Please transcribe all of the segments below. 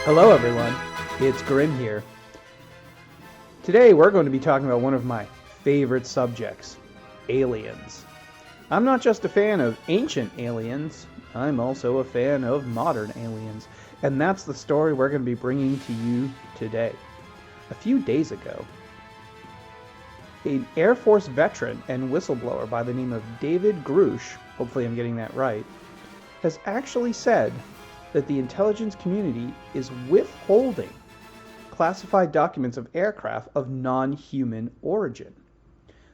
Hello everyone, it's Grim here. Today we're going to be talking about one of my favorite subjects, aliens. I'm not just a fan of ancient aliens, I'm also a fan of modern aliens, and that's the story we're going to be bringing to you today. A few days ago, an Air Force veteran and whistleblower by the name of David Grush, hopefully I'm getting that right, has actually said that the intelligence community is withholding classified documents of aircraft of non-human origin.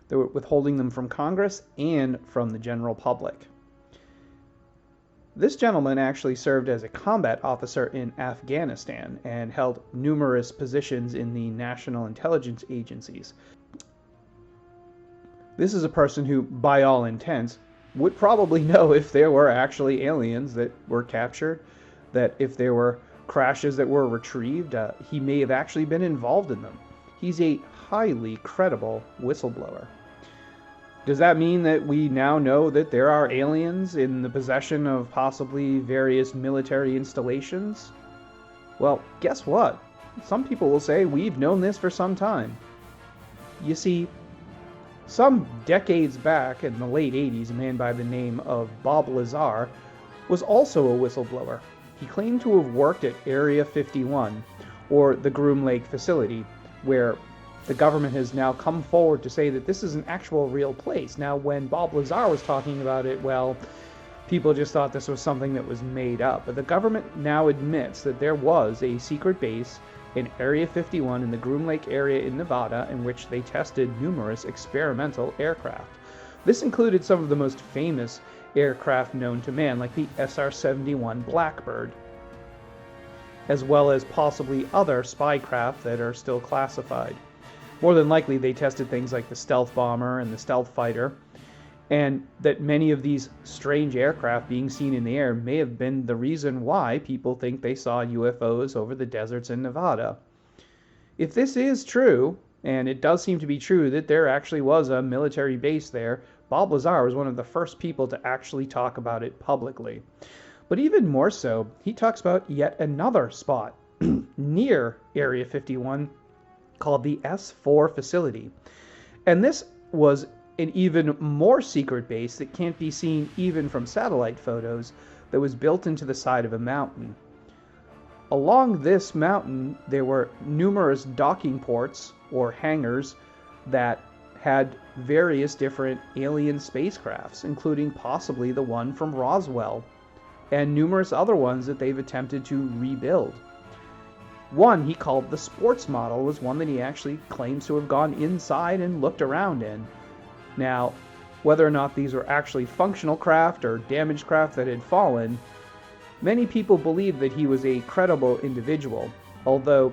They were withholding them from Congress and from the general public. This gentleman actually served as a combat officer in Afghanistan and held numerous positions in the national intelligence agencies. This is a person who, by all intents, would probably know if there were actually aliens that were captured, that if there were crashes that were retrieved, he may have actually been involved in them. He's a highly credible whistleblower. Does that mean that we now know that there are aliens in the possession of possibly various military installations? Well, guess what? Some people will say we've known this for some time. You see, some decades back in the late 80s, a man by the name of Bob Lazar was also a whistleblower. He claimed to have worked at Area 51, or the Groom Lake facility, where the government has now come forward to say that this is an actual real place. Now, when Bob Lazar was talking about it, well, people just thought this was something that was made up. But the government now admits that there was a secret base in Area 51 in the Groom Lake area in Nevada in which they tested numerous experimental aircraft. This included some of the most famous aircraft known to man, like the SR-71 Blackbird, as well as possibly other spy craft that are still classified. More than likely, they tested things like the stealth bomber and the stealth fighter, and that many of these strange aircraft being seen in the air may have been the reason why people think they saw UFOs over the deserts in Nevada. If this is true, and it does seem to be true that there actually was a military base there, Bob Lazar was one of the first people to actually talk about it publicly. But even more so, he talks about yet another spot near Area 51 called the S4 facility. And this was an even more secret base that can't be seen even from satellite photos that was built into the side of a mountain. Along this mountain, there were numerous docking ports or hangars that had various different alien spacecrafts, including possibly the one from Roswell, and numerous other ones that they've attempted to rebuild. One he called the sports model was one that he actually claims to have gone inside and looked around in. Now, whether or not these were actually functional craft or damaged craft that had fallen, many people believe that he was a credible individual, although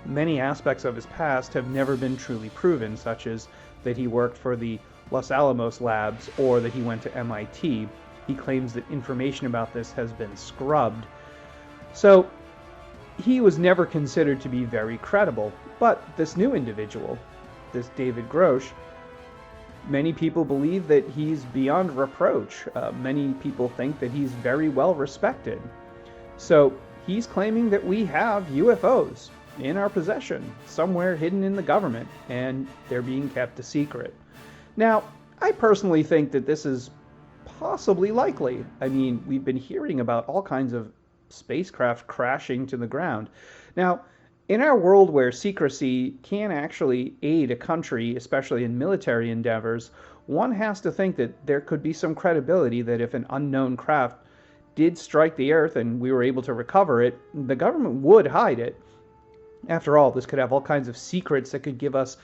many aspects of his past have never been truly proven, such as that he worked for the Los Alamos labs or that he went to MIT. He claims that information about this has been scrubbed. So he was never considered to be very credible. But this new individual, this David Grush, many people believe that he's beyond reproach. Many people think that he's very well respected. So he's claiming that we have UFOs in our possession, somewhere hidden in the government, and they're being kept a secret. Now, I personally think that this is possibly likely. I mean, we've been hearing about all kinds of spacecraft crashing to the ground. Now, in our world where secrecy can actually aid a country, especially in military endeavors, one has to think that there could be some credibility that if an unknown craft did strike the Earth and we were able to recover it, the government would hide it. After all, this could have all kinds of secrets that could give us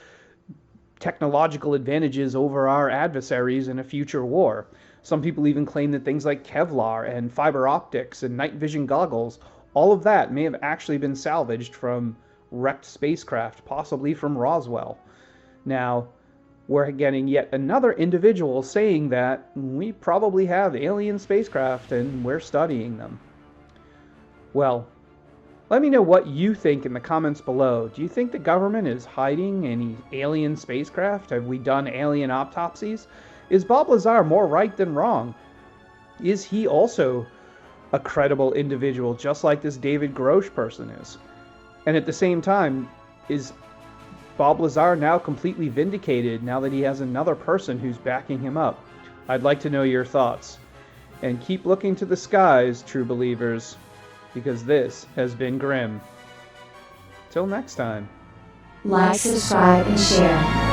technological advantages over our adversaries in a future war. Some people even claim that things like Kevlar and fiber optics and night vision goggles, all of that may have actually been salvaged from wrecked spacecraft, possibly from Roswell. Now, we're getting yet another individual saying that we probably have alien spacecraft and we're studying them. Well, let me know what you think in the comments below. Do you think the government is hiding any alien spacecraft? Have we done alien autopsies? Is Bob Lazar more right than wrong? Is he also a credible individual, just like this David Grosh person is? And at the same time, is Bob Lazar now completely vindicated now that he has another person who's backing him up? I'd like to know your thoughts. And keep looking to the skies, true believers, because this has been Grim. Till next time. Like, subscribe, and share.